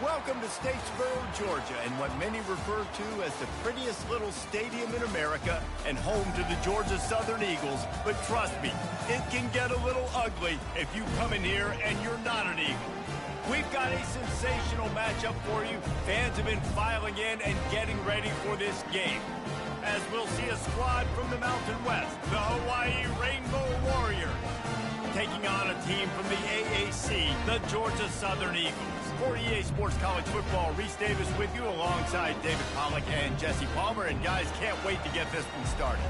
Welcome to Statesboro, Georgia, and what many refer to as the prettiest little stadium in America and home to the Georgia Southern Eagles. But trust me, it can get a little ugly if you come in here and you're not an Eagle. We've got a sensational matchup for you. Fans have been filing in and getting ready for this game, as we'll see a squad from the Mountain West, the Hawaii Rainbow Warriors, taking on a team from the AAC, the Georgia Southern Eagles. For EA Sports College Football, Reese Davis with you alongside David Pollack and Jesse Palmer. And guys, can't wait to get this one started.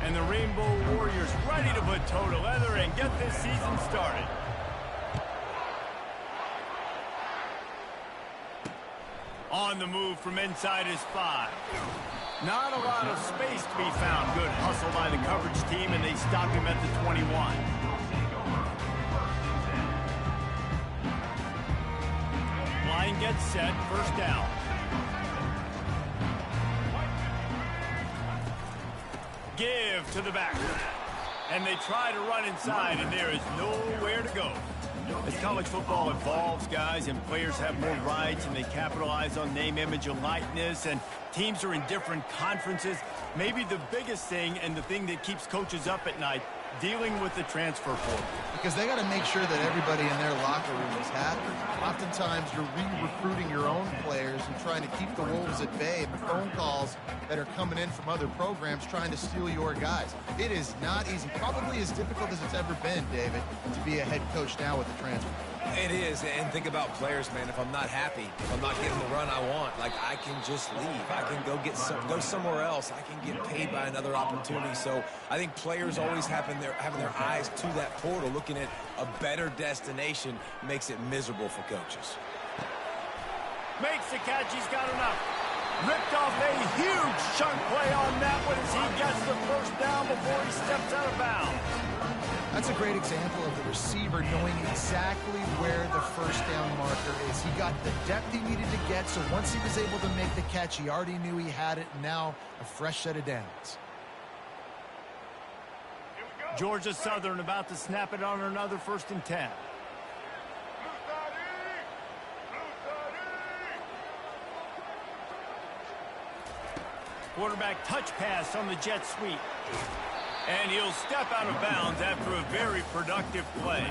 And the Rainbow Warriors ready to put toe to leather and get this season started. On the move from inside his 5. Not a lot of space to be found. Good hustle by the coverage team, and they stop him at the 21. Line gets set, first down. Give to the back. And they try to run inside, and there is nowhere to go. As college football evolves, guys, and players have more rights, and they capitalize on name, image, and likeness, and teams are in different conferences, maybe the biggest thing and the thing that keeps coaches up at night, dealing with the transfer portal. Because they got to make sure that everybody in their locker room is happy. Oftentimes, you're re-recruiting your own players and trying to keep the wolves at bay. The phone calls that are coming in from other programs trying to steal your guys. It is not easy. Probably as difficult as it's ever been, David, to be a head coach now with the transfer. It is, and think about players, man. If I'm not happy, if I'm not getting the run I want, like, I can just leave. I can go somewhere else. I can get paid by another opportunity. So I think players always having their eyes to that portal, looking at a better destination, makes it miserable for coaches. Makes the catch. He's got enough. Ripped off a huge chunk play on that one as he gets the first down before he steps out of bounds. That's a great example of the receiver knowing exactly where the first down marker is. He got the depth he needed to get, so once he was able to make the catch, he already knew he had it, and now a fresh set of downs. Georgia Southern about to snap it on another 1st and 10. Quarterback touch pass on the jet sweep. And he'll step out of bounds after a very productive play.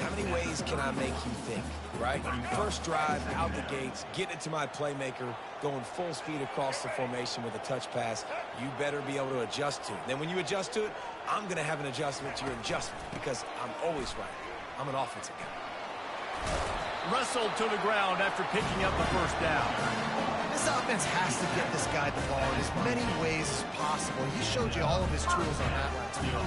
how many ways can I make you think, right? First drive, out the gates, get it to my playmaker, going full speed across the formation with a touch pass. You better be able to adjust to it. Then when you adjust to it, I'm going to have an adjustment to your adjustment because I'm always right. I'm an offensive guy. Wrestled to the ground after picking up the first down. This offense has to get this guy the ball in as many ways as possible. He showed you all of his tools on that last field.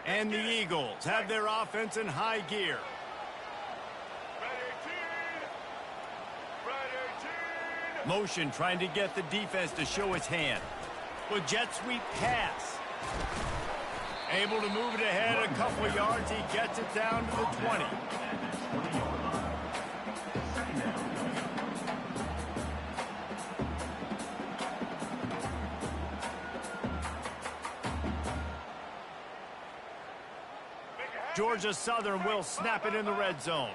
And the Eagles have their offense in high gear. Motion trying to get the defense to show its hand. With jet sweep pass. Able to move it ahead a couple of yards. He gets it down to the 20. Georgia Southern will snap it in the red zone.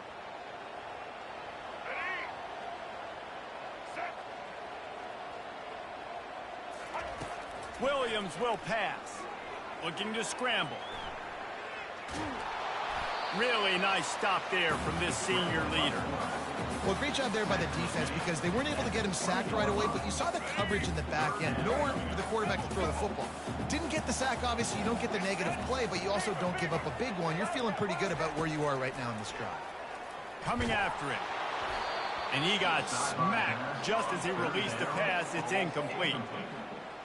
Williams will pass. Looking to scramble. Really nice stop there from this senior leader. Well, great job there by the defense because they weren't able to get him sacked right away, but you saw the coverage in the back end. Nowhere for the quarterback to throw the football. Didn't get the sack, obviously. You don't get the negative play, but you also don't give up a big one. You're feeling pretty good about where you are right now in this drive. Coming after it. And he got smacked just as he released the pass. It's incomplete.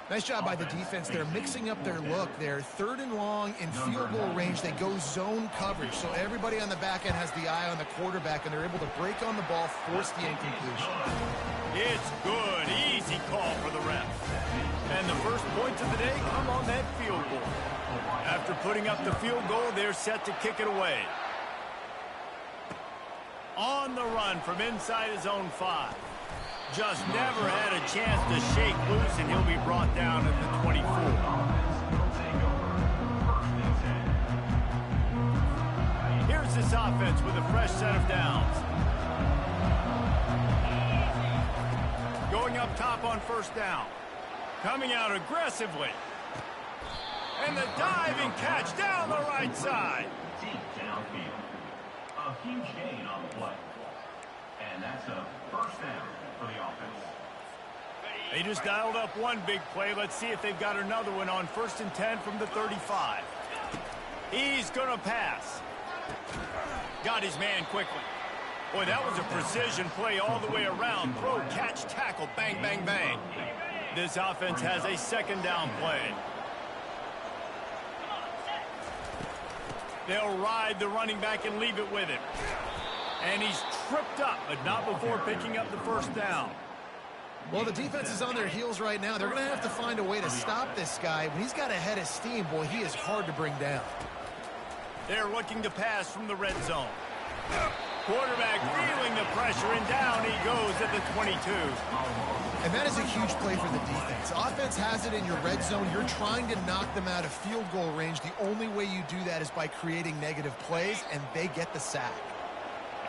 Nice job by the defense. They're mixing up their look. They're 3rd and long in field goal range. They go zone coverage. So everybody on the back end has the eye on the quarterback, and they're able to break on the ball, force the incompletion. It's good. Easy call for the ref. And the first points of the day come on that field goal. After putting up the field goal, they're set to kick it away. On the run from inside his own 5. Just never had a chance to shake loose, and he'll be brought down at the 24. Here's this offense with a fresh set of downs. Going up top on first down. Coming out aggressively. And the diving catch down the right side. Deep downfield. A huge gain on the play. And that's a first down for the offense. They just dialed up one big play. Let's see if they've got another one on 1st and 10 from the 35. He's going to pass. Got his man quickly. Boy, that was a precision play all the way around. Throw, catch, tackle, bang, bang, bang. This offense has a 2nd down play. They'll ride the running back and leave it with him. And he's tripped up, but not before picking up the first down. Well, the defense is on their heels right now. They're going to have to find a way to stop this guy. When he's got a head of steam, boy, he is hard to bring down. They're looking to pass from the red zone. Quarterback feeling the pressure, and down he goes at the 22. And that is a huge play for the defense. Offense has it in your red zone. You're trying to knock them out of field goal range. The only way you do that is by creating negative plays, and they get the sack.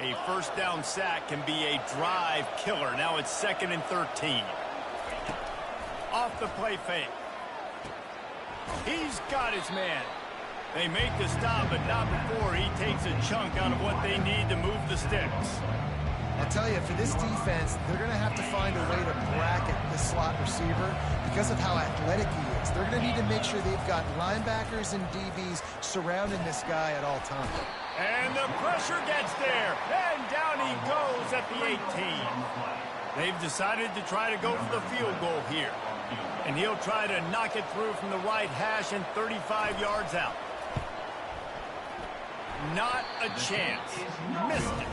A first down sack can be a drive killer. Now it's 2nd and 13. Off the play fake. He's got his man. They make the stop, but not before he takes a chunk out of what they need to move the sticks. I'll tell you, for this defense, they're going to have to find a way to bracket this slot receiver because of how athletic he is. They're going to need to make sure they've got linebackers and DBs surrounding this guy at all times. And the pressure gets there, and down he goes at the 18. They've decided to try to go for the field goal here. And he'll try to knock it through from the right hash and 35 yards out. Not a chance. Missed it.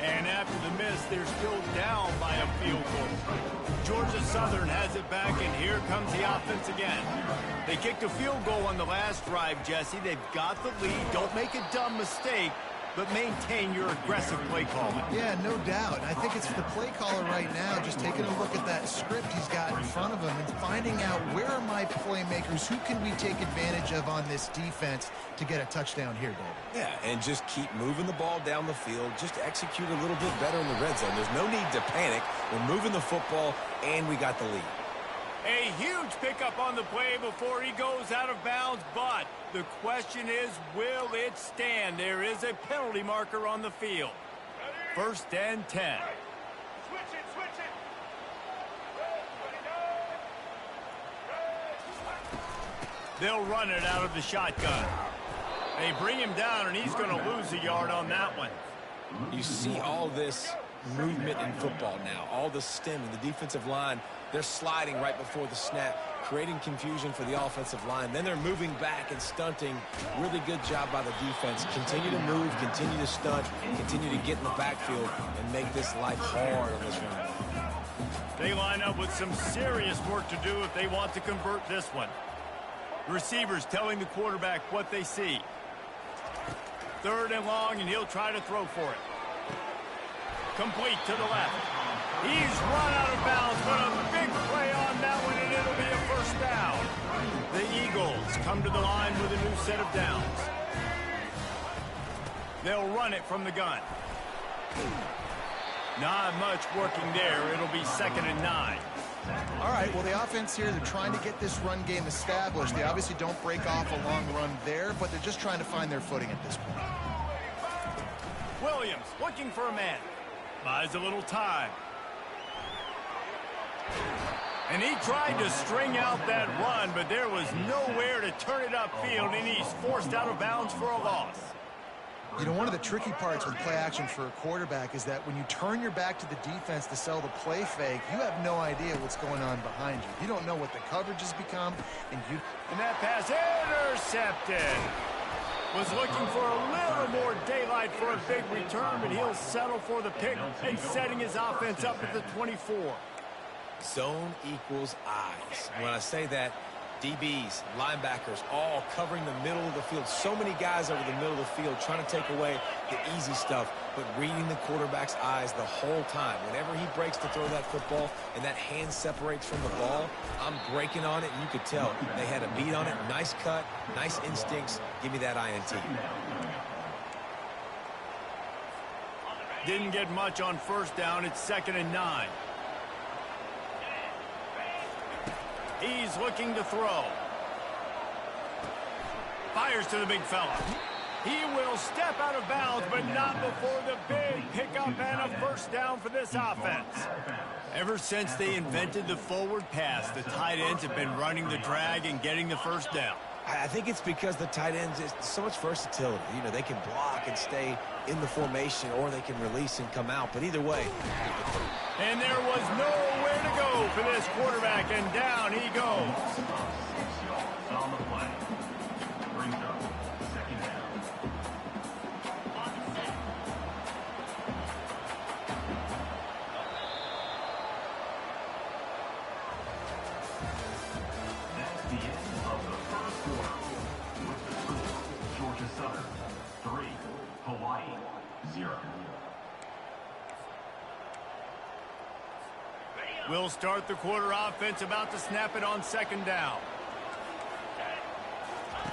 And after the miss, they're still down by a field goal. Georgia Southern has it back, and here comes the offense again. They kicked a field goal on the last drive, Jesse. They've got the lead. Don't make a dumb mistake, but maintain your aggressive play calling. Yeah, no doubt. I think it's the play caller right now just taking a look at that script he's got in front of him and finding out where are my playmakers, who can we take advantage of on this defense to get a touchdown here, David. Yeah, and just keep moving the ball down the field. Just execute a little bit better in the red zone. There's no need to panic. We're moving the football, and we got the lead. A huge pickup on the play before he goes out of bounds, but the question is, will it stand? There is a penalty marker on the field. 1st and 10. They'll run it out of the shotgun. They bring him down, and he's going to lose a yard on that one. You see all this movement in football now. All the stem and the defensive line, they're sliding right before the snap, creating confusion for the offensive line. Then they're moving back and stunting. Really good job by the defense. Continue to move, continue to stunt, continue to get in the backfield and make this life hard on this run. They line up with some serious work to do if they want to convert this one. Receivers telling the quarterback what they see. 3rd and long, and he'll try to throw for it. Complete to the left. He's run out of bounds, but a big play on that one, and it'll be a 1st down. The Eagles come to the line with a new set of downs. They'll run it from the gun. Not much working there. It'll be 2nd and 9. All right, well, the offense here, they're trying to get this run game established. They obviously don't break off a long run there, but they're just trying to find their footing at this point. Williams looking for a man. Buys a little time. And he tried to string out that run, but there was nowhere to turn it upfield, and he's forced out of bounds for a loss. You know, one of the tricky parts with play action for a quarterback is that when you turn your back to the defense to sell the play fake, you have no idea what's going on behind you. You don't know what the coverage has become, and that pass intercepted. Was looking for a little more daylight for a big return, but he'll settle for the pick and setting his offense up at the 24. Zone equals eyes. When I say that, DBs, linebackers, all covering the middle of the field. So many guys over the middle of the field trying to take away the easy stuff, but reading the quarterback's eyes the whole time. Whenever he breaks to throw that football and that hand separates from the ball, I'm breaking on it, and you could tell they had a beat on it. Nice cut, nice instincts. Give me that INT. Didn't get much on 1st down. It's 2nd and 9. He's looking to throw. Fires to the big fella. He will step out of bounds, but not before the big pickup and a 1st down for this offense. Ever since they invented the forward pass, the tight ends have been running the drag and getting the 1st down. I think it's because the tight ends is so much versatility. You know, they can block and stay in the formation, or they can release and come out. But either way. And there was nowhere to go for this quarterback, and down he goes. On the play. Brings up 2nd down. That's the end of the 1st quarter. With the score, Georgia Southern 3, Hawaii 0. We'll start the quarter. Offense about to snap it on 2nd down.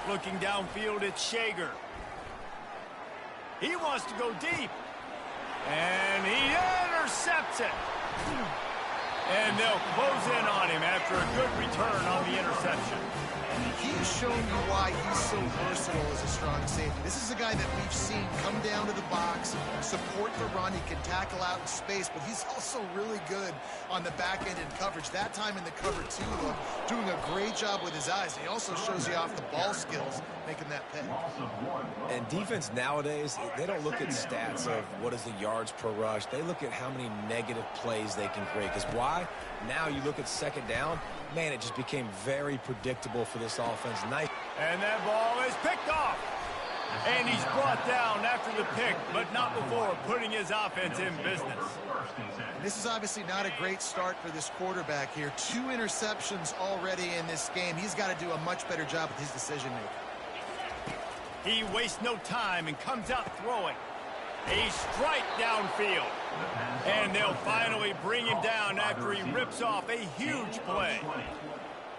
Looking downfield, it's Shager. He wants to go deep. And he intercepts it. And they'll close in on him after a good return on the interception. He's shown you why he's so versatile as a strong safety. This is a guy that we've seen come down to the box, support the run. He can tackle out in space, but he's also really good on the back end in coverage. That time in the cover 2 look, doing a great job with his eyes. He also shows you off the ball skills, making that pick. And defense nowadays, they don't look at stats of what is the yards per rush. They look at how many negative plays they can create. Because why? Now you look at 2nd down, man, it just became very predictable for this offense. Nice. And that ball is picked off. And he's brought down after the pick, but not before putting his offense in business. And this is obviously not a great start for this quarterback here. 2 interceptions already in this game. He's got to do a much better job with his decision-making. He wastes no time and comes out throwing. A strike downfield. And they'll finally bring him down after he rips off a huge play.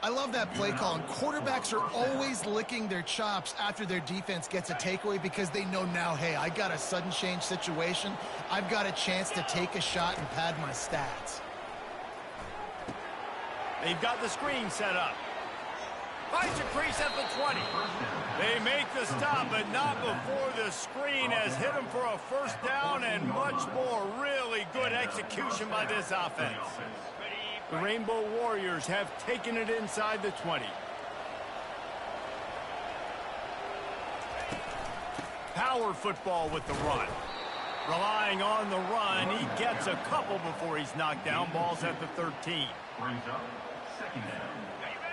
I love that play call. And quarterbacks are always licking their chops after their defense gets a takeaway because they know now, hey, I got a sudden change situation. I've got a chance to take a shot and pad my stats. They've got the screen set up. Finds a crease at the 20. They make the stop, but not before the screen has hit them for a first down and much more. Really good execution by this offense. The Rainbow Warriors have taken it inside the 20. Power football with the run. Relying on the run, he gets a couple before he's knocked down. Ball's at the 13.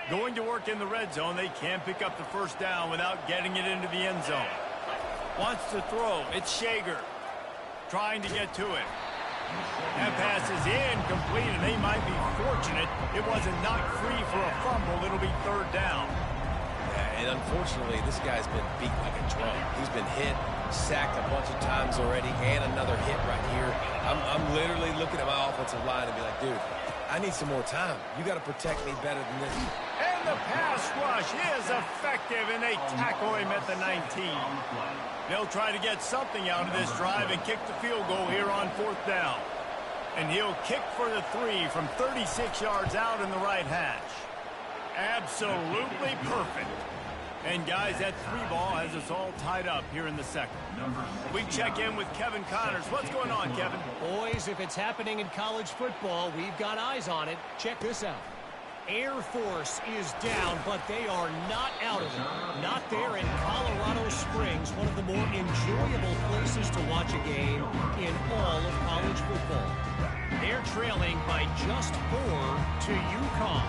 Going to work in the red zone. They can't pick up the first down without getting it into the end zone. Wants to throw. It's Shager. Trying to get to it. That pass is incomplete, and they might be fortunate it wasn't knocked free for a fumble. It'll be third down. And unfortunately, this guy's been beat like a drum. He's been hit, sacked a bunch of times already, and another hit right here. I'm literally looking at my offensive line and be like, dude, I need some more time. You got to protect me better than this. And the pass rush is effective, and they tackle him at the 19. They'll try to get something out of this drive and kick the field goal here on fourth down. And he'll kick for the 3 from 36 yards out in the right hash. Absolutely perfect. And, guys, that 3 ball has us all tied up here in the second. We check in with Kevin Connors. What's going on, Kevin? Boys, if it's happening in college football, we've got eyes on it. Check this out. Air Force is down, but they are not out of it. Not there in Colorado Springs, one of the more enjoyable places to watch a game in all of college football. They're trailing by just 4 to UConn.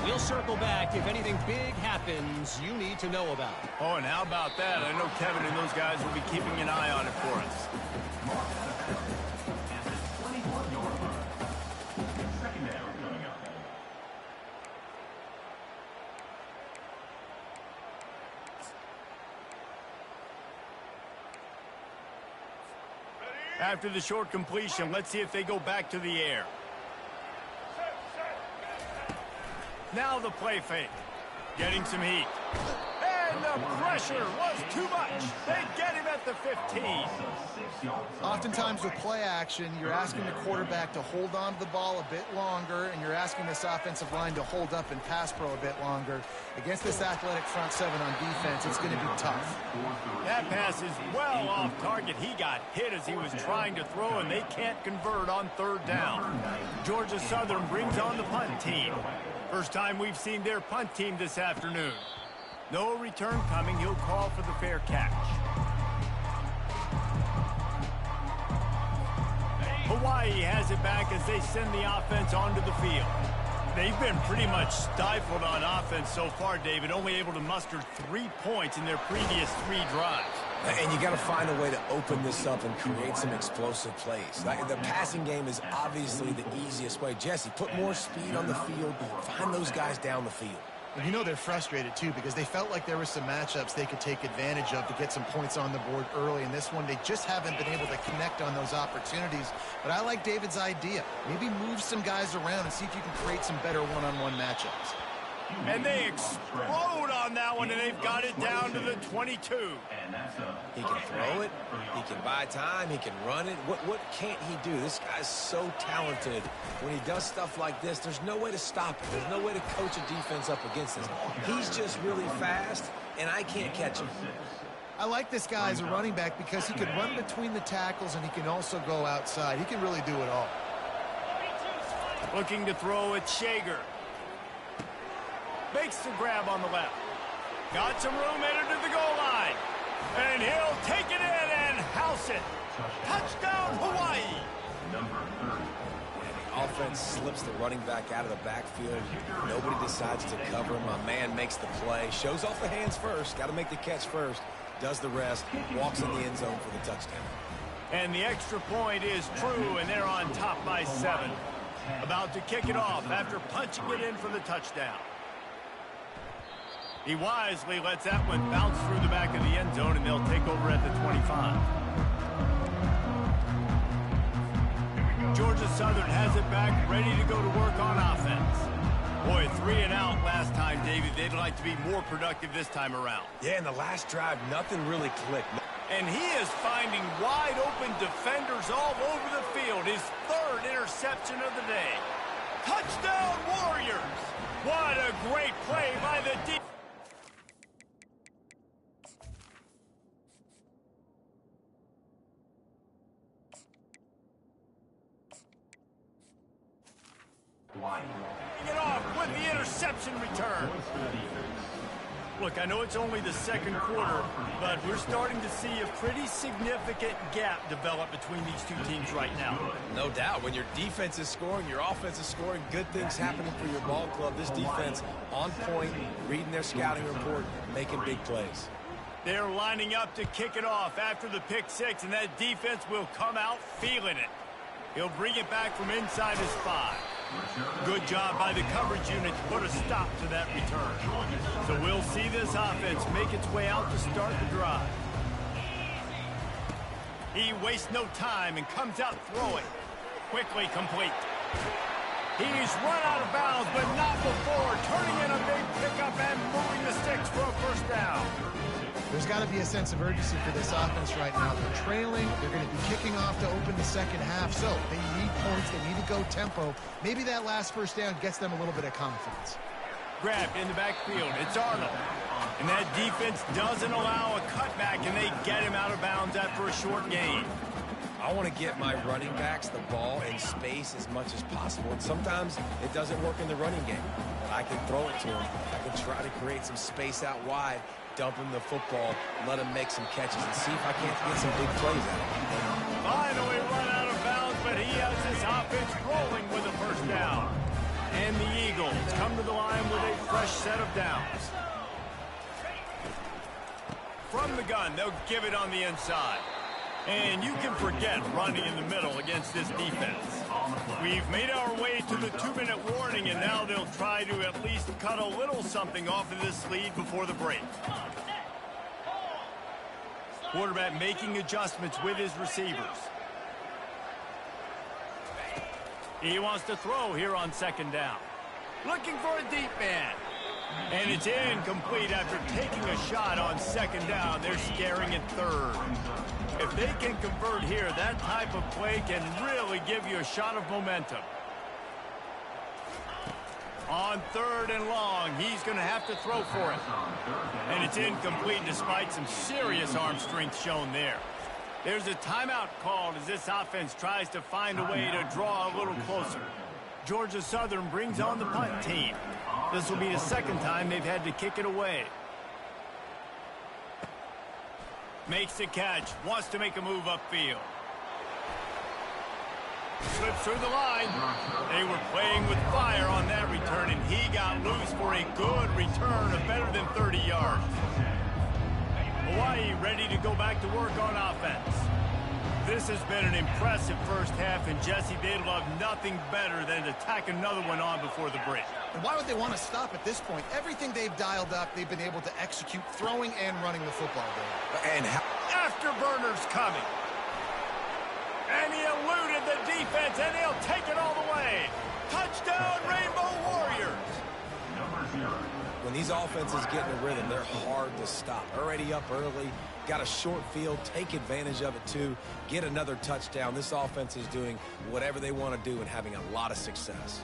We'll circle back if anything big happens you need to know about. Oh, and how about that? I know Kevin and those guys will be keeping an eye on it for us. After the short completion, let's see if they go back to the air. Now the play fake. Getting some heat. And the pressure was too much. They get him at the 15. Oftentimes with play action, you're asking the quarterback to hold on to the ball a bit longer, and you're asking this offensive line to hold up and pass pro a bit longer. Against this athletic front 7 on defense, it's going to be tough. That pass is well off target. He got hit as he was trying to throw, and they can't convert on third down. Georgia Southern brings on the punt team. First time we've seen their punt team this afternoon. No return coming. He'll call for the fair catch. Hawaii has it back as they send the offense onto the field. They've been pretty much stifled on offense so far, David, only able to muster 3 points in their previous 3 drives. And you got to find a way to open this up and create some explosive plays. Like, the passing game is obviously the easiest way. Jesse, put more speed on the field. Find those guys down the field. And you know they're frustrated, too, because they felt like there were some matchups they could take advantage of to get some points on the board early. In this one, they just haven't been able to connect on those opportunities. But I like David's idea. Maybe move some guys around and see if you can create some better one-on-one matchups. And they explode on that one, and they've got it down to the 22. He can throw it. He can buy time. He can run it. What can't he do? This guy's so talented. When he does stuff like this, there's no way to stop it. There's no way to coach a defense up against this. He's just really fast, and I can't catch him. I like this guy as a running back because he can run between the tackles and he can also go outside. He can really do it all. Looking to throw at Shager. Makes the grab on the left. Got some room headed to the goal line. And he'll take it in and house it. Touchdown, Hawaii. The offense slips the running back out of the backfield. Nobody decides to cover him. A man makes the play. Shows off the hands first. Got to make the catch first. Does the rest. Walks in the end zone for the touchdown. And the extra point is true, and they're on top by 7. About to kick it off after punching it in for the touchdown. He wisely lets that one bounce through the back of the end zone, and they'll take over at the 25. Georgia Southern has it back, ready to go to work on offense. Boy, 3 and out last time, David. They'd like to be more productive this time around. Yeah, in the last drive, nothing really clicked. And he is finding wide-open defenders all over the field. His 3rd interception of the day. Touchdown, Warriors! What a great play by the defense. It off with the interception return. Look, I know it's only the second quarter, but we're starting to see a pretty significant gap develop between these two teams right now. No doubt. When your defense is scoring, your offense is scoring, good things happening for your ball club. This defense on point, reading their scouting report, making big plays. They're lining up to kick it off after the pick six, and that defense will come out feeling it. He'll bring it back from inside his 5. Good job by the coverage unit to put a stop to that return. So we'll see this offense make its way out to start the drive. He wastes no time and comes out throwing. Quickly complete. He's run out of bounds, but not before turning in a big pickup and moving the sticks for a first down. There's got to be a sense of urgency for this offense right now. They're trailing. They're going to be kicking off to open the second half. So they need points. They need to go tempo. Maybe that last first down gets them a little bit of confidence. Grabbed in the backfield. It's Arnold. And that defense doesn't allow a cutback, and they get him out of bounds after a short gain. I want to get my running backs the ball in space as much as possible. And sometimes it doesn't work in the running game. But I can throw it to him. I can try to create some space out wide, dump him the football, let him make some catches, and see if I can't get some big plays out of him. Finally run out of bounds, but he has his offense rolling with a first down. And the Eagles come to the line with a fresh set of downs. From the gun, they'll give it on the inside. And you can forget running in the middle against this defense. We've made our way to the 2-minute warning, and now they'll try to at least cut a little something off of this lead before the break. Quarterback making adjustments with his receivers. He wants to throw here on second down. Looking for a deep man. And it's incomplete after taking a shot on second down. They're scaring it third. If they can convert here, that type of play can really give you a shot of momentum. On third and long, he's going to have to throw for it. And it's incomplete despite some serious arm strength shown there. There's a timeout called as this offense tries to find a way to draw a little closer. Georgia Southern brings on the punt team. This will be the second time they've had to kick it away. Makes the catch, wants to make a move upfield. Slips through the line. They were playing with fire on that return, and he got loose for a good return of better than 30 yards. Hawaii ready to go back to work on offense. This has been an impressive first half, and Jesse, they'd love nothing better than to tack another one on before the break. And why would they want to stop at this point? Everything they've dialed up, they've been able to execute throwing and running the football game. And Afterburners coming. And he eluded the defense, and he'll take it all the way. Touchdown, Rainbow Warriors. when these offenses get in a rhythm, they're hard to stop. Already up early, got a short field, take advantage of it too, get another touchdown. This offense is doing whatever they want to do and having a lot of success.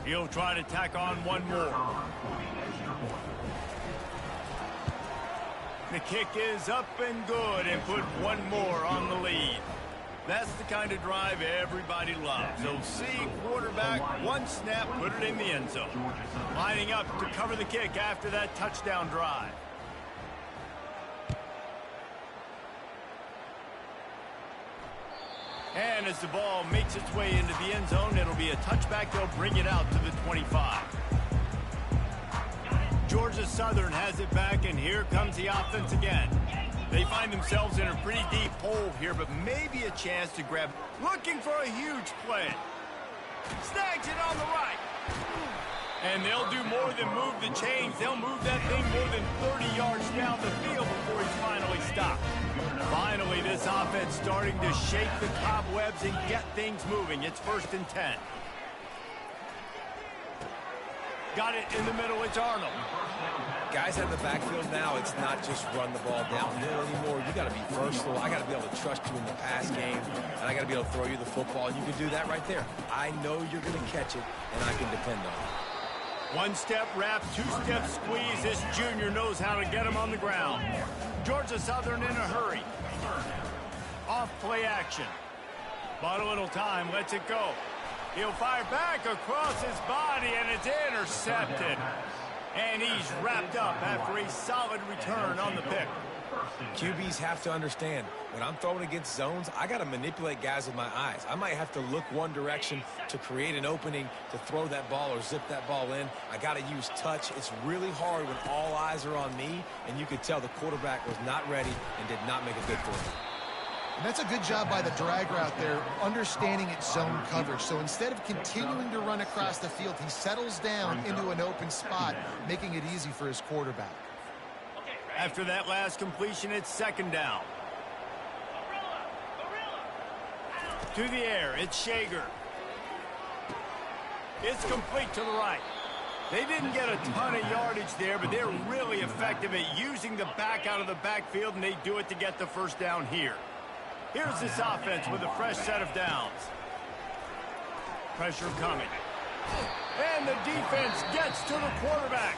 He'll try to tack on one more. The kick is up and good and put one more on the lead. That's the kind of drive everybody loves. So see quarterback, one snap, put it in the end zone. Lining up to cover the kick after that touchdown drive. And as the ball makes its way into the end zone, it'll be a touchback. They'll bring it out to the 25. Georgia Southern has it back, and here comes the offense again. They find themselves in a pretty deep hole here, but maybe a chance to grab. Looking for a huge play. Snags it on the right. And they'll do more than move the chains. They'll move that thing more than 30 yards down the field before he's finally stopped. Finally, this offense starting to shake the cobwebs and get things moving. It's 1st and 10. Got it in the middle. It's Arnold. Guys out of the backfield now, it's not just run the ball downhill anymore. You got to be versatile. I got to be able to trust you in the pass game, and I got to be able to throw you the football, and you can do that right there. I know you're going to catch it, and I can depend on it. One-step wrap, two-step squeeze. This junior knows how to get him on the ground. Georgia Southern in a hurry. Off play action. Bought a little time, lets it go. He'll fire back across his body, and it's intercepted. And he's wrapped up after a solid return on the pick. QBs have to understand, when I'm throwing against zones, I got to manipulate guys with my eyes. I might have to look one direction to create an opening to throw that ball or zip that ball in. I got to use touch. It's really hard when all eyes are on me, and you could tell the quarterback was not ready and did not make a good throw. And that's a good job by the drag route there, understanding its zone coverage. So instead of continuing to run across the field, he settles down into an open spot, making it easy for his quarterback. After that last completion, it's second down. To the air, it's Shager. It's complete to the right. They didn't get a ton of yardage there, but they're really effective at using the back out of the backfield, and they do it to get the first down here. Here's this offense with a fresh set of downs. Pressure coming. And the defense gets to the quarterback.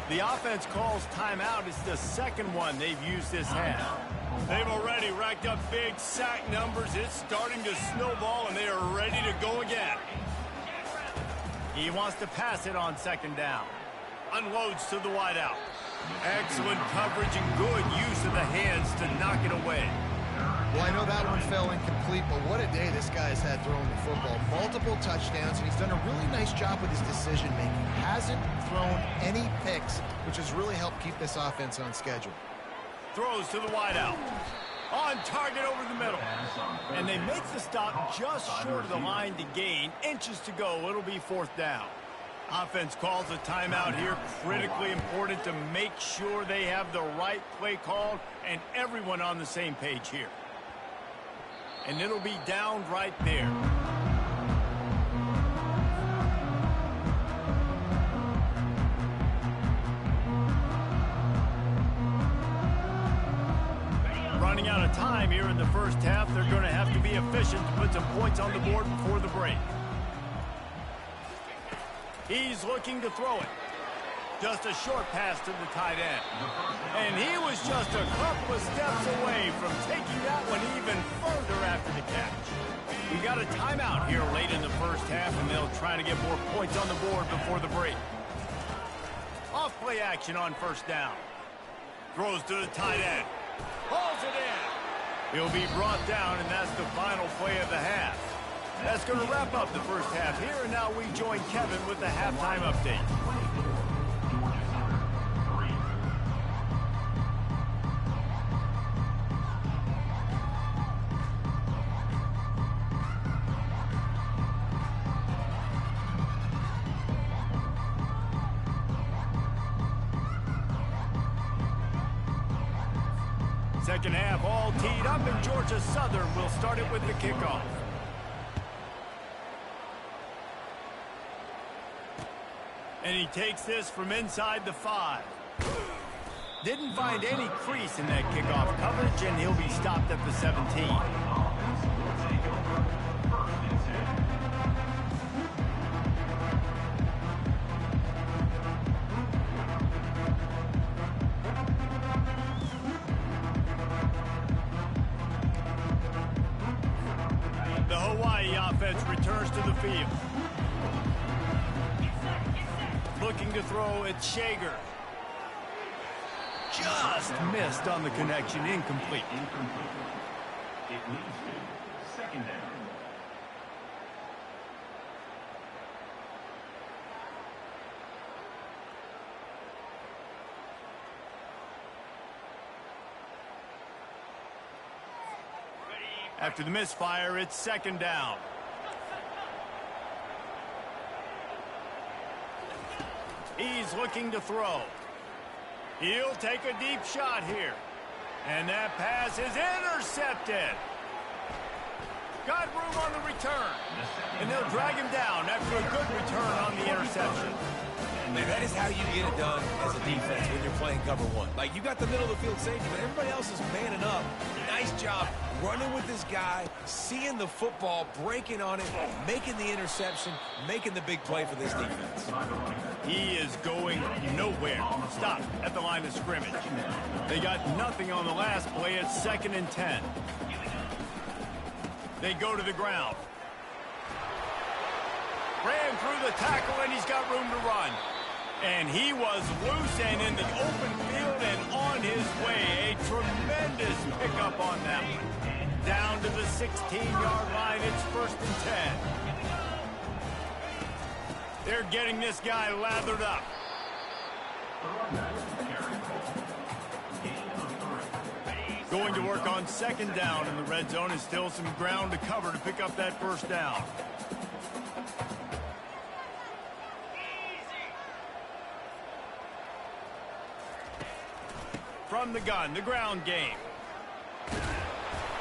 The offense calls timeout. It's the second one they've used this half. They've already racked up big sack numbers. It's starting to snowball, and they are ready to go again. He wants to pass it on second down. Unloads to the wideout. Excellent coverage and good use of the hands to knock it away. Well, I know that one fell incomplete, but what a day this guy's had throwing the football. Multiple touchdowns, and he's done a really nice job with his decision-making. Hasn't thrown any picks, which has really helped keep this offense on schedule. Throws to the wideout. On target over the middle. And they make the stop just short of the line to gain. Inches to go. It'll be fourth down. Offense calls a timeout here. Critically important to make sure they have the right play called and everyone on the same page here. And it'll be down right there. Running out of time here in the first half. They're going to have to be efficient to put some points on the board before the break. He's looking to throw it. Just a short pass to the tight end. And he was just a couple of steps away from taking that one even further after the catch. We got a timeout here late in the first half, and they'll try to get more points on the board before the break. Off play action on first down. Throws to the tight end. Hauls it in. He'll be brought down, and that's the final play of the half. That's going to wrap up the first half here, and now we join Kevin with the halftime update. Second half all teed up, and Georgia Southern will start it with the kickoff. And he takes this from inside the 5. Didn't find any crease in that kickoff coverage, and he'll be stopped at the 17. The Hawaii offense returns to the field. Looking to throw, it's Shager. Just missed on the connection, incomplete. It leads to second down. After the misfire, it's second down. He's looking to throw. He'll take a deep shot here. And that pass is intercepted. Got room on the return. And they'll drag him down after a good return on the interception. Man, that is how you get it done as a defense when you're playing cover one. Like, you got the middle of the field safety, but everybody else is manning up. Nice job running with this guy, seeing the football, breaking on it, making the interception, making the big play for this defense. He is going nowhere. Stop at the line of scrimmage. They got nothing on the last play. It's 2nd and 10. They go to the ground. Ran through the tackle, and he's got room to run. And he was loose and in the open field and on his way. A tremendous pickup on that one. Down to the 16-yard line. It's 1st and 10. They're getting this guy lathered up. Going to work on 2nd down in the red zone, and still some ground to cover to pick up that 1st down. From the gun, the ground game.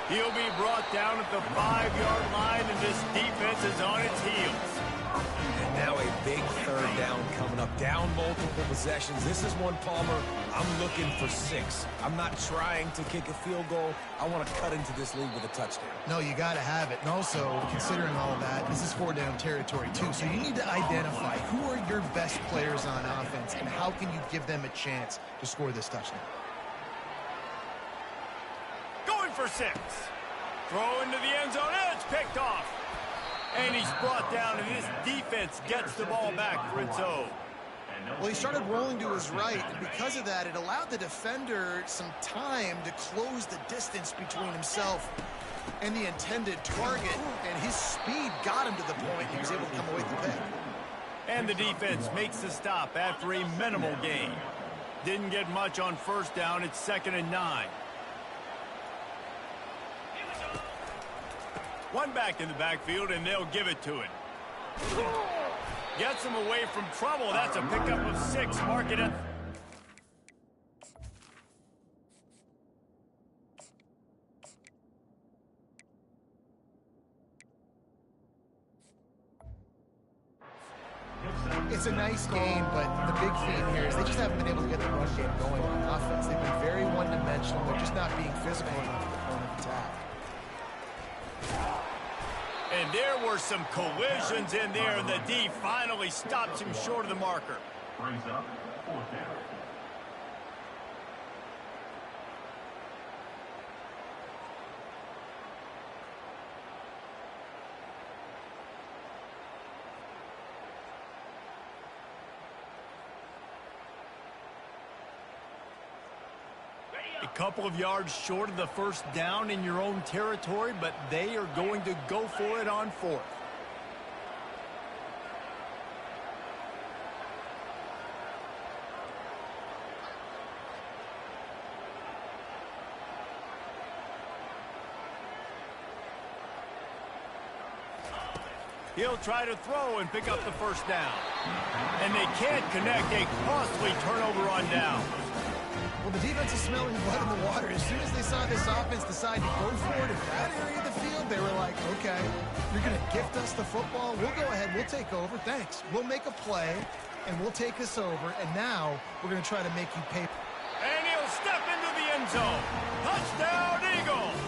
He'll be brought down at the 5-yard line, and this defense is on its heels. And now a big 3rd down coming up. Down multiple possessions. This is one, Palmer, I'm looking for 6. I'm not trying to kick a field goal. I want to cut into this lead with a touchdown. No, you got to have it. And also, considering all of that, this is 4-down territory, too. So you need to identify who are your best players on offense and how can you give them a chance to score this touchdown. Going for 6. Throw into the end zone, and it's picked off. And he's brought down, and this defense gets the ball back for its own. Well, he started rolling to his right, and because of that, it allowed the defender some time to close the distance between himself and the intended target, and his speed got him to the point he was able to come away with the pick. And the defense makes the stop after a minimal gain. Didn't get much on 1st down. It's 2nd and 9. One back in the backfield, and they'll give it to it. Gets him away from trouble. That's a pickup of 6. Mark it at... It's a nice game, but the big theme here is they just haven't been able to get the run game going on offense. They've been very one-dimensional. They're just not being physical enough to the point of attack. And there were some collisions in there, and the D finally stops him short of the marker. Brings up 4th down. A couple of yards short of the 1st down in your own territory, but they are going to go for it on 4th. He'll try to throw and pick up the 1st down. And they can't connect. A costly turnover on down. Well, the defense is smelling blood in the water. As soon as they saw this offense decide to go for it in that area of the field, they were like, okay, you're going to gift us the football. We'll go ahead. We'll take over. Thanks. We'll make a play, and we'll take this over. And now we're going to try to make you pay. And he'll step into the end zone. Touchdown, Eagles!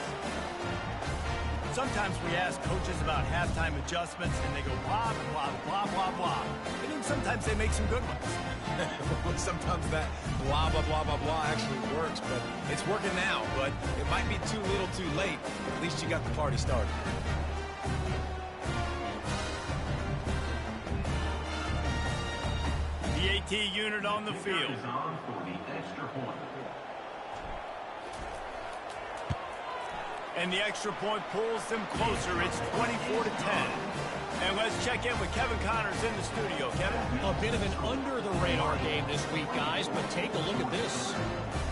Sometimes we ask coaches about halftime adjustments, and they go blah, blah, blah, blah, blah. And then sometimes they make some good ones. Sometimes that blah, blah, blah, blah, blah actually works, but it's working now. But it might be too little too late. At least you got the party started. The AT unit on the field. Is on for the extra point. And the extra point pulls them closer. It's 24-10. And let's check in with Kevin Connors in the studio. Kevin? A bit of an under-the-radar game this week, guys, but take a look at this.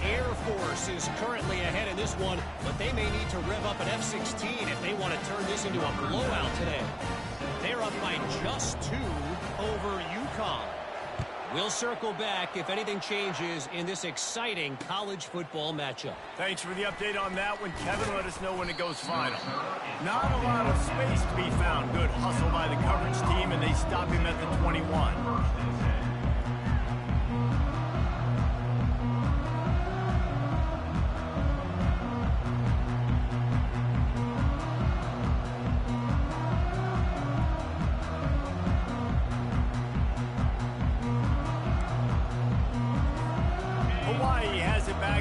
Air Force is currently ahead in this one, but they may need to rev up an F-16 if they want to turn this into a blowout today. They're up by just 2 over UConn. We'll circle back if anything changes in this exciting college football matchup. Thanks for the update on that one, Kevin. Let us know when it goes final. Not a lot of space to be found. Good hustle by the coverage team, and they stop him at the 21.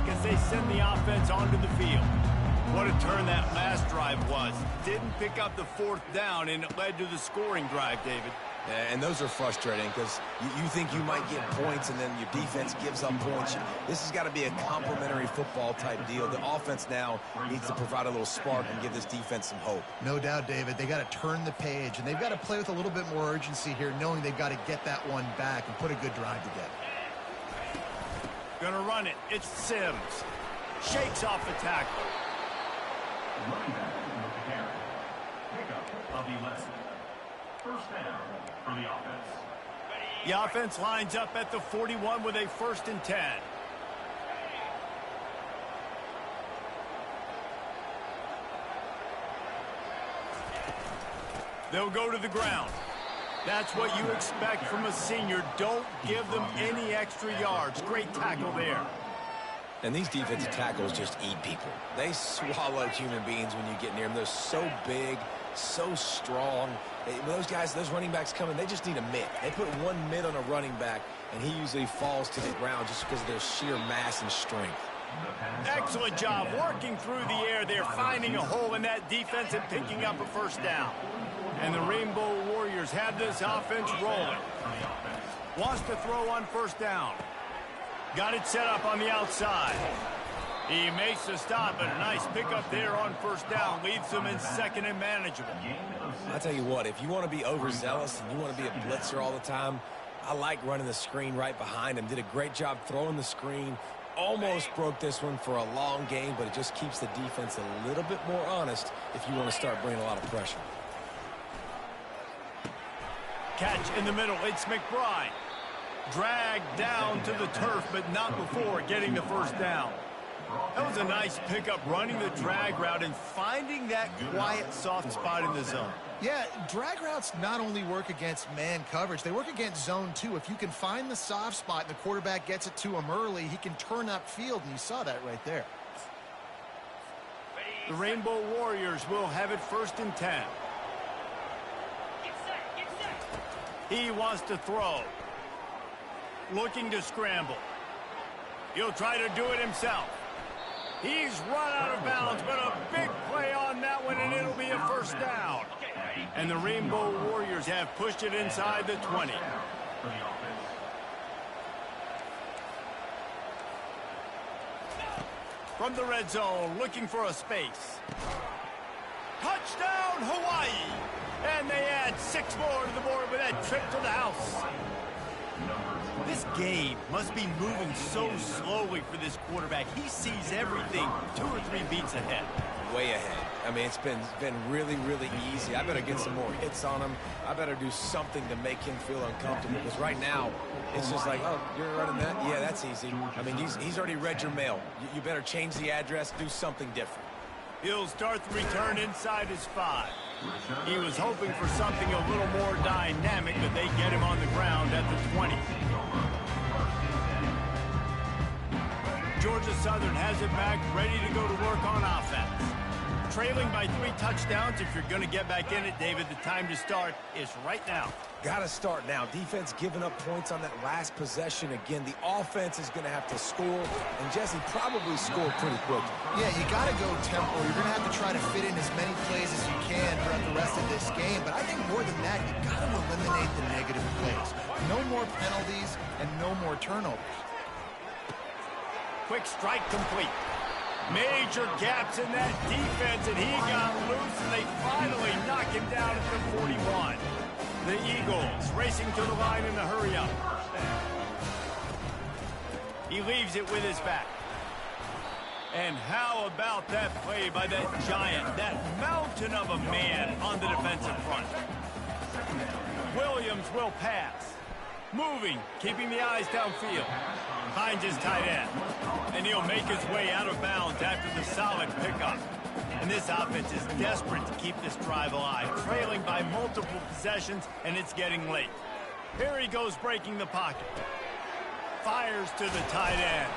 as they send the offense onto the field. What a turn that last drive was. Didn't pick up the fourth down, and it led to the scoring drive, David. And those are frustrating because you think you might get points and then your defense gives up points. This has got to be a complementary football type deal. The offense now needs to provide a little spark and give this defense some hope. No doubt, David. They got to turn the page, and they've got to play with a little bit more urgency here, knowing they've got to get that one back and put a good drive together. Gonna run it. It's Sims. Shakes off the tackle. Running back with the carry. Pickup of 11. First down for the offense. The offense lines up at the 41 with a 1st and 10. They'll go to the ground. That's what you expect from a senior. Don't give them any extra yards. Great tackle there. And these defensive tackles just eat people. They swallow human beings when you get near them. They're so big, so strong. Those guys, those running backs coming, they just need a mitt. They put one mitt on a running back, and he usually falls to the ground just because of their sheer mass and strength. Excellent job working through the air. They're finding a hole in that defense and picking up a 1st down. And the Rainbow Warriors have this offense rolling. Wants to throw on 1st down. Got it set up on the outside. He makes the stop, but a nice pickup there on 1st down. Leaves them in 2nd and manageable. I tell you what, if you want to be overzealous and you want to be a blitzer all the time, I like running the screen right behind him. Did a great job throwing the screen. Almost broke this one for a long game, but it just keeps the defense a little bit more honest if you want to start bringing a lot of pressure. Catch in the middle. It's McBride. Dragged down to the turf, but not before getting the 1st down. That was a nice pickup, running the drag route and finding that quiet, soft spot in the zone. Yeah, drag routes not only work against man coverage, they work against zone too. If you can find the soft spot and the quarterback gets it to him early, he can turn upfield, and you saw that right there. The Rainbow Warriors will have it 1st and 10. He wants to throw. Looking to scramble. He'll try to do it himself. He's run out of bounds, but a big play on that one, and it'll be a 1st down. And the Rainbow Warriors have pushed it inside the 20. From the red zone, looking for a space. Touchdown, Hawaii! And they add 6 more to the board with that trip to the house. This game must be moving so slowly for this quarterback. He sees everything 2 or 3 beats ahead. Way ahead. I mean, it's been really, really easy. I better get some more hits on him. I better do something to make him feel uncomfortable, because right now, it's just like, oh, you're running that? Yeah, that's easy. I mean, he's already read your mail. You better change the address, do something different. He'll start the return inside his 5. He was hoping for something a little more dynamic, but they get him on the ground at the 20. Georgia Southern has it back, ready to go to work on offense. Trailing by 3 touchdowns. If you're going to get back in it, David, the time to start is right now. Got to start now. Defense giving up points on that last possession. Again, the offense is going to have to score, and Jesse probably scored pretty quickly. Yeah, you got to go tempo. You're going to have to try to fit in as many plays as you can throughout the rest of this game, but I think more than that, you got to eliminate the negative plays. No more penalties and no more turnovers. Quick strike complete. Major gaps in that defense, and he got loose, and they finally knock him down at the 41. The Eagles racing to the line in a hurry-up. He leaves it with his back. And how about that play by that giant, that mountain of a man on the defensive front? Williams will pass. Moving, keeping the eyes downfield. Finds his tight end. And he'll make his way out of bounds after the solid pickup. And this offense is desperate to keep this drive alive, trailing by multiple possessions, and it's getting late. Here he goes, breaking the pocket. Fires to the tight end.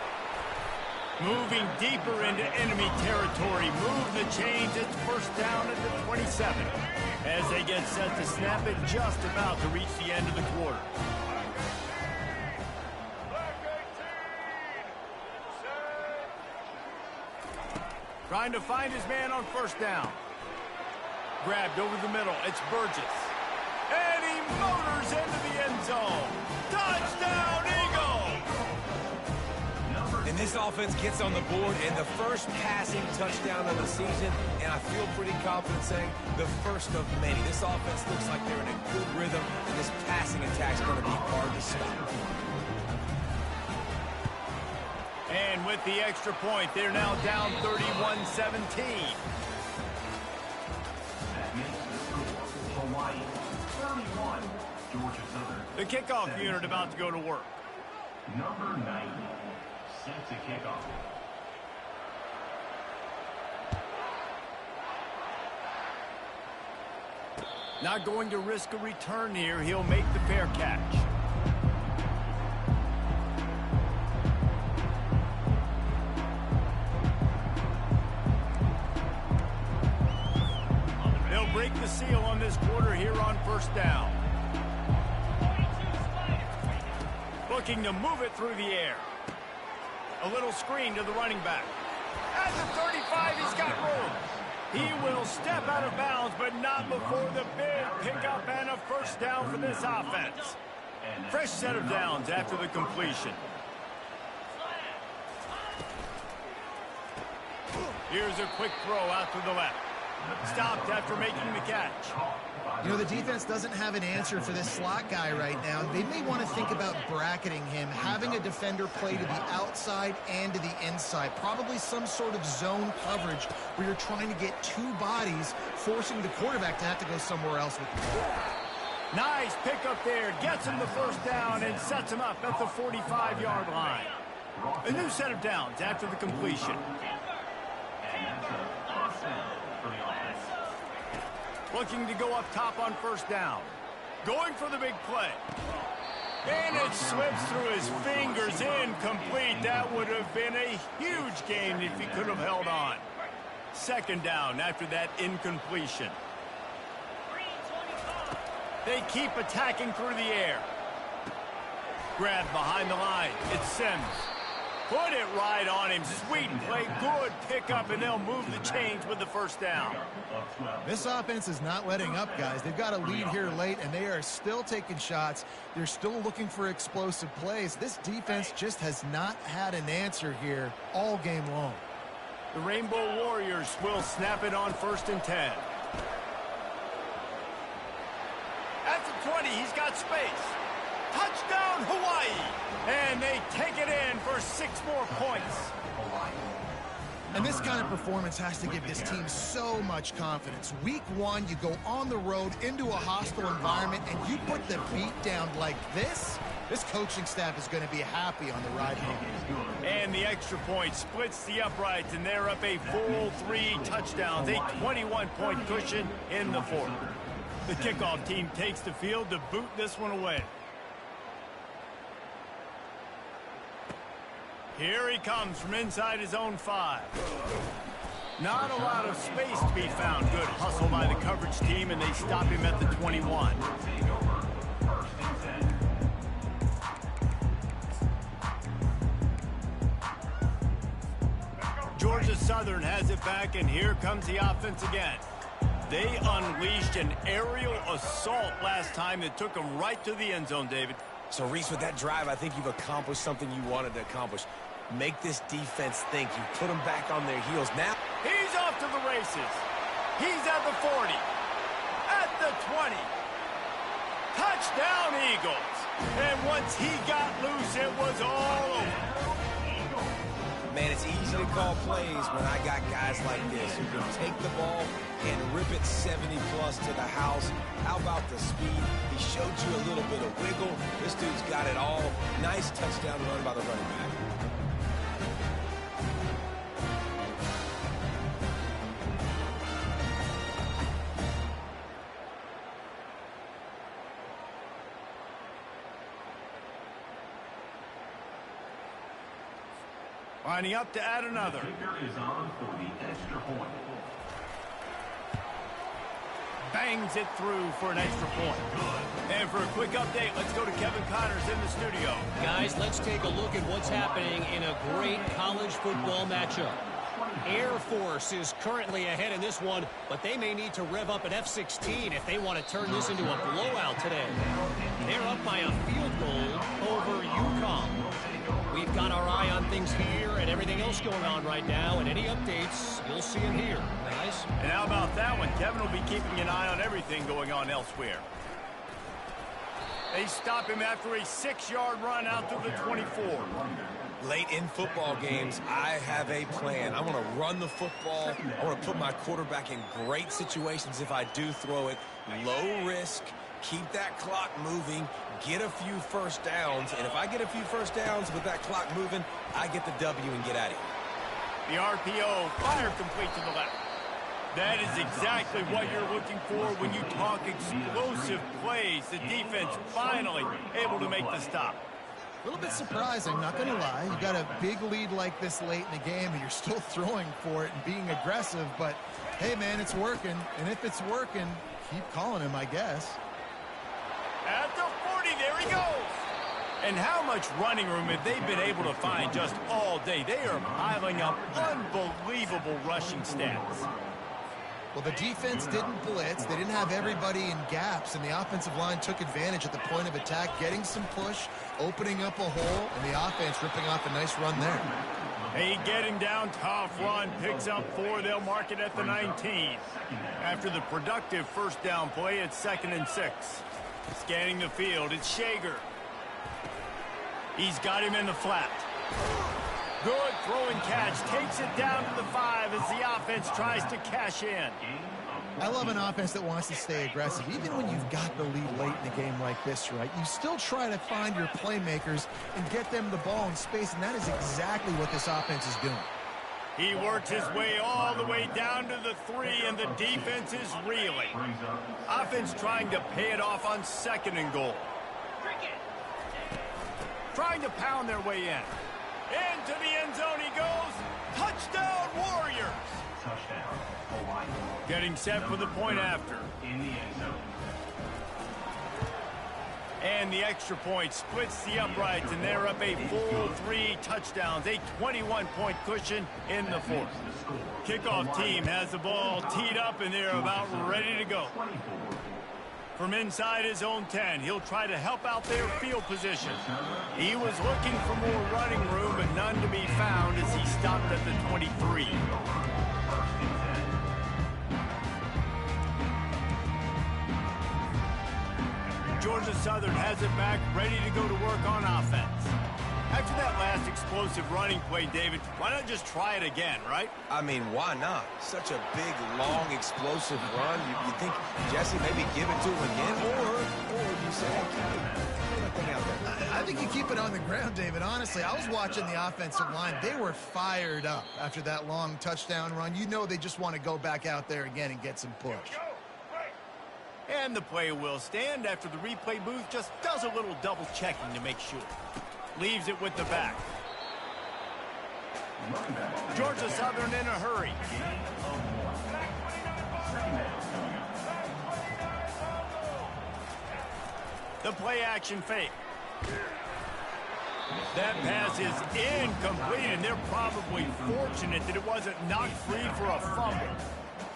Moving deeper into enemy territory. Move the chains. It's 1st down at the 27. As they get set to snap it, just about to reach the end of the quarter. Trying to find his man on first down. Grabbed over the middle. It's Burgess. And he motors into the end zone. Touchdown, Eagles! And this offense gets on the board, and the first passing touchdown of the season, and I feel pretty confident saying the first of many. This offense looks like they're in a good rhythm, and this passing attack's going to be hard to stop. And with the extra point, they're now down 31-17. Hawaii, 31, Georgia Southern. The kickoff unit about to go to work. Number 90, set to kick off. Not going to risk a return here. He'll make the fair catch. They'll break the seal on this quarter here on first down. Looking to move it through the air. A little screen to the running back. At the 35, he's got room. He will step out of bounds, but not before the big pickup and a first down for this offense. Fresh set of downs after the completion. Here's a quick throw out to the left. Stopped after making the catch. You know, the defense doesn't have an answer for this slot guy right now. They may want to think about bracketing him, having a defender play to the outside and to the inside. Probably some sort of zone coverage where you're trying to get two bodies, forcing the quarterback to have to go somewhere else with the ball. Nice pickup there. Gets him the first down and sets him up at the 45-yard line. A new set of downs after the completion. Looking to go up top on first down. Going for the big play. And it slips through his fingers, incomplete. That would have been a huge gain if he could have held on. Second down after that incompletion. They keep attacking through the air. Grabbed behind the line. It's Sims. Put it right on him. Sweet play. Good pickup, and they'll move the chains with the first down. This offense is not letting up, guys. They've got a lead here late, and they are still taking shots. They're still looking for explosive plays. This defense just has not had an answer here all game long. The Rainbow Warriors will snap it on 1st and 10. At the 20, he's got space. Touchdown, Hawaii! And they take it in for 6 more points. And this kind of performance has to give this team so much confidence. Week 1, you go on the road into a hostile environment, and you put the beat down like this. This coaching staff is going to be happy on the ride home. And the extra point splits the uprights, and they're up a full 3 touchdowns, a 21-point cushion in the 4th. The kickoff team takes the field to boot this one away. Here he comes from inside his own 5. Not a lot of space to be found. Good hustle by the coverage team, and they stop him at the 21. Georgia Southern has it back, and here comes the offense again. They unleashed an aerial assault last time that took them right to the end zone, David. So, Reese, with that drive, I think you've accomplished something you wanted to accomplish. Make this defense think. You put them back on their heels. Now, he's off to the races. He's at the 40. At the 20. Touchdown, Eagles. And once he got loose, it was all over. Man, it's easy to call plays when I got guys like this who can take the ball and rip it 70-plus to the house. How about the speed? He showed you a little bit of wiggle. This dude's got it all. Nice touchdown run by the running back. Lining up to add another. Kicker is on for the extra point. Bangs it through for an extra point. And for a quick update, let's go to Kevin Connors in the studio. Guys, let's take a look at what's happening in a great college football matchup. Air Force is currently ahead in this one, but they may need to rev up an F-16 if they want to turn this into a blowout today. They're up by a field goal over UConn. We've got our eye on things here and everything else going on right now, and any updates, you'll see them here. Guys? And how about that one? Kevin will be keeping an eye on everything going on elsewhere. They stop him after a 6-yard run out to the 24. Late in football games, I have a plan. I want to run the football. I want to put my quarterback in great situations if I do throw it. Low risk, keep that clock moving, get a few first downs. And if I get a few first downs with that clock moving, I get the W and get out of here. The RPO, fire complete to the left. That is exactly what you're looking for when you talk explosive plays. The defense finally able to make the stop. A little bit surprising, not going to lie. You got a big lead like this late in the game, and you're still throwing for it and being aggressive. But, hey, man, it's working. And if it's working, keep calling him, I guess. At the 40, there he goes. And how much running room have they been able to find just all day? They are piling up unbelievable rushing stats. Well, the defense didn't blitz. They didn't have everybody in gaps, and the offensive line took advantage at the point of attack, getting some push, opening up a hole, and the offense ripping off a nice run there. Hey, getting down, tough run, picks up 4. They'll mark it at the 19. After the productive first down play, it's 2nd and 6. Scanning the field, it's Shager. He's got him in the flat. Good throwing catch, takes it down to the 5 as the offense tries to cash in. I love an offense that wants to stay aggressive. Even when you've got the lead late in a game like this, right, you still try to find your playmakers and get them the ball in space, and that is exactly what this offense is doing. He works his way all the way down to the 3, and the defense is reeling. Offense trying to pay it off on 2nd and goal. Trying to pound their way in. Into the end zone he goes. Touchdown, Warriors. Touchdown, Hawaii. Getting set for the point after. In the end zone. And the extra point splits the uprights, and they're up a full 3 touchdowns. A 21-point cushion in the 4th. Kickoff team has the ball teed up, and they're about ready to go. From inside his own 10, he'll try to help out their field position. He was looking for more running room, but none to be found as he stopped at the 23. Georgia Southern has it back, ready to go to work on offense. After that last explosive running play, David, why not just try it again, right? I mean, why not? Such a big, long, explosive run. You think Jesse maybe give it to him again, or you say, hey, throw that thing out there. I think you keep it on the ground, David. Honestly, I was watching the offensive line. They were fired up after that long touchdown run. You know they just want to go back out there again and get some push. And the play will stand after the replay booth just does a little double checking to make sure. Leaves it with the back. Georgia Southern in a hurry. The play action fake. That pass is incomplete, and they're probably fortunate that it wasn't knocked free for a fumble.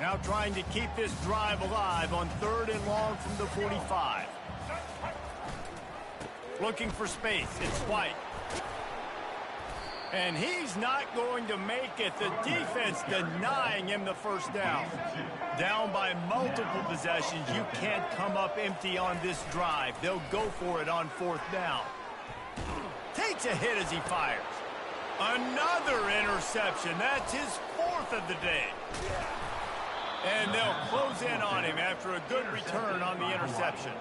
Now trying to keep this drive alive on 3rd and long from the 45. Looking for space. It's White. And he's not going to make it. The defense denying him the first down. Down by multiple possessions. You can't come up empty on this drive. They'll go for it on 4th down. Takes a hit as he fires. Another interception. That's his 4th of the day. And they'll close in on him after a good return on the interception.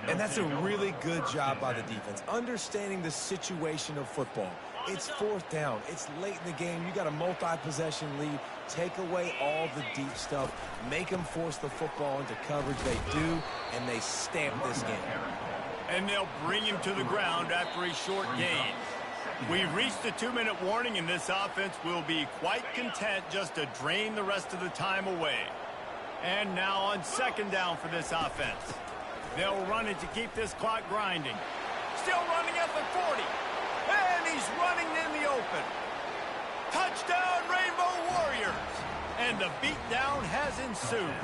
And that's a really good job by the defense, understanding the situation of football. It's 4th down. It's late in the game. You got a multi-possession lead. Take away all the deep stuff. Make them force the football into coverage. They do, and they stamp this game. And they'll bring him to the ground after a short gain. We've reached the 2-minute warning, and this offense will be quite content just to drain the rest of the time away. And now on 2nd down for this offense. They'll run it to keep this clock grinding. Still running at the 40. And he's running in the open. Touchdown, Rainbow Warriors! And the beatdown has ensued.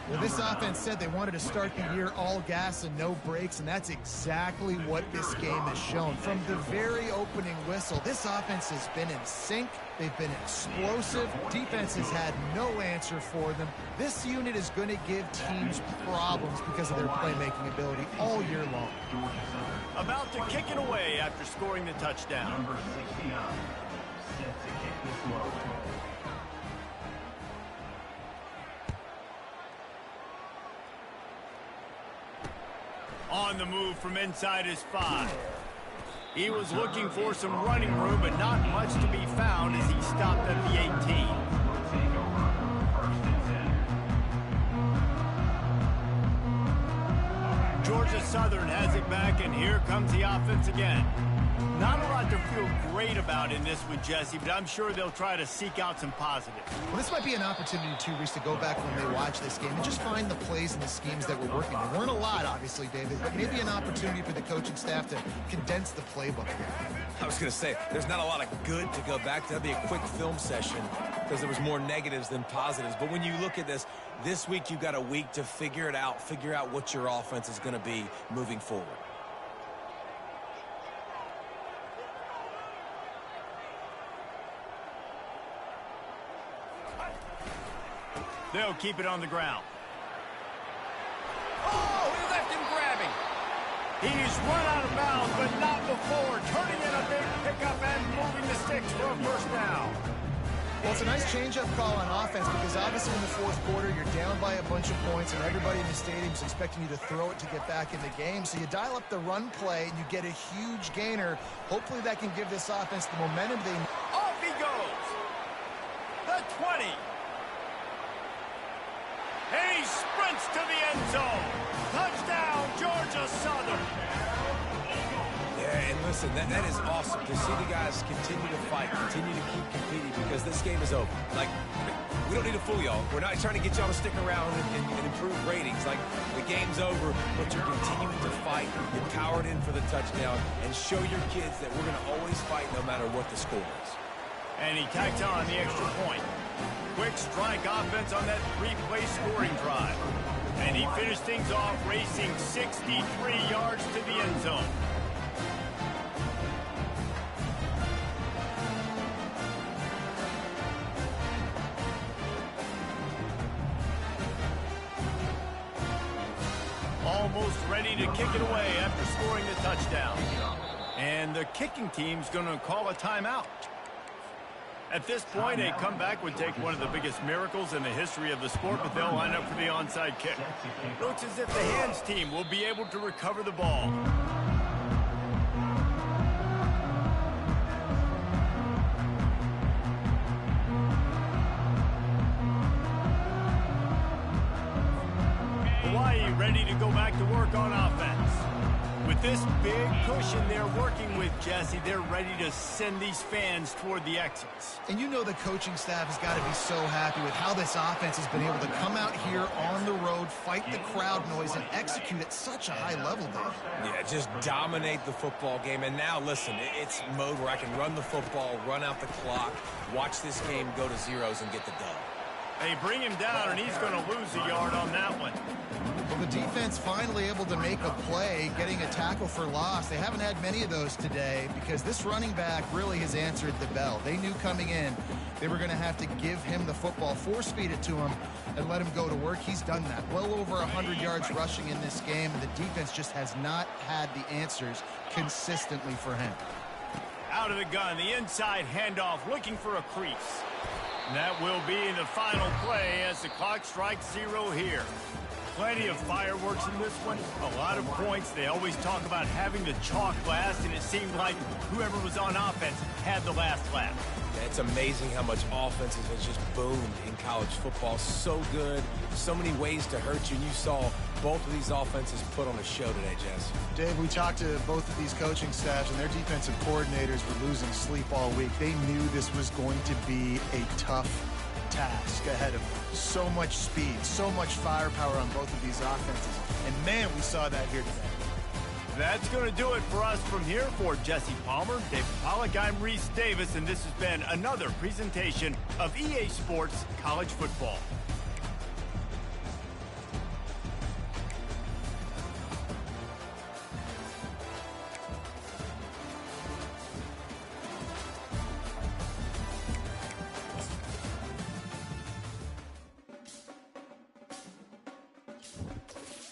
Well, this offense said they wanted to start the year all gas and no brakes, and that's exactly what this game has shown. From the very opening whistle, this offense has been in sync. They've been explosive. Defense has had no answer for them. This unit is going to give teams problems because of their playmaking ability all year long. About to kick it away after scoring the touchdown. Number 69, set to kick this low. On the move from inside his 5. He was looking for some running room, but not much to be found as he stopped at the 18. Georgia Southern has it back, and here comes the offense again. Not a lot to feel great about in this one, Jesse, but I'm sure they'll try to seek out some positives. Well, this might be an opportunity, too, Reese, to go back when they watch this game and just find the plays and the schemes that were working. There weren't a lot, obviously, David, but maybe an opportunity for the coaching staff to condense the playbook here. I was going to say, there's not a lot of good to go back to. That'd be a quick film session because there was more negatives than positives. But when you look at this week you've got a week to figure it out, figure out what your offense is going to be moving forward. They'll keep it on the ground. Oh, he left him grabbing. He's run out of bounds, but not before turning in a big pickup and moving the sticks for a first down. Well, it's a nice change-up call on offense because obviously in the fourth quarter, you're down by a bunch of points and everybody in the stadium is expecting you to throw it to get back in the game. So you dial up the run play and you get a huge gainer. Hopefully that can give this offense the momentum they need. Off he goes. The 20. He sprints to the end zone. Touchdown, Georgia Southern. Yeah, and listen, that is awesome to see the guys continue to fight, continue to keep competing because this game is over. Like, we don't need to fool y'all. We're not trying to get y'all to stick around and improve ratings. Like, the game's over, but you're continuing to fight. You powered in for the touchdown and show your kids that we're going to always fight no matter what the score is. And he tacks on the extra point. Quick strike offense on that three-play scoring drive. And he finished things off racing 63 yards to the end zone. Almost ready to kick it away after scoring the touchdown. And the kicking team's going to call a timeout. At this point, a comeback would take one of the biggest miracles in the history of the sport, but they'll line up for the onside kick. Looks as if the hands team will be able to recover the ball. Hawaii ready to go back to work on offense. With this big cushion they're working with, Jesse, they're ready to send these fans toward the exits. And you know the coaching staff has got to be so happy with how this offense has been able to come out here on the road, fight the crowd noise, and execute at such a high level, Dave. Yeah, just dominate the football game. And now, listen, it's mode where I can run the football, run out the clock, watch this game go to zeros and get the dub. They bring him down, and he's going to lose a yard on that one. Well, the defense finally able to make a play, getting a tackle for loss. They haven't had many of those today because this running back really has answered the bell. They knew coming in they were going to have to give him the football, force-feed it to him, and let him go to work. He's done that. Well over 100 yards rushing in this game, and the defense just has not had the answers consistently for him. Out of the gun, the inside handoff, looking for a crease. And that will be the final play as the clock strikes 0 here. Plenty of fireworks in this one, a lot of points. They always talk about having the chalk last, and it seemed like whoever was on offense had the last laugh. Yeah, it's amazing how much offense has just boomed in college football. So good, so many ways to hurt you. And you saw both of these offenses put on a show today, Jess. Dave, we talked to both of these coaching staffs, and their defensive coordinators were losing sleep all week. They knew this was going to be a tough task ahead of them. So much speed, so much firepower on both of these offenses. And, man, we saw that here today. That's going to do it for us from here. For Jesse Palmer, David Pollack, I'm Reese Davis, and this has been another presentation of EA Sports College Football.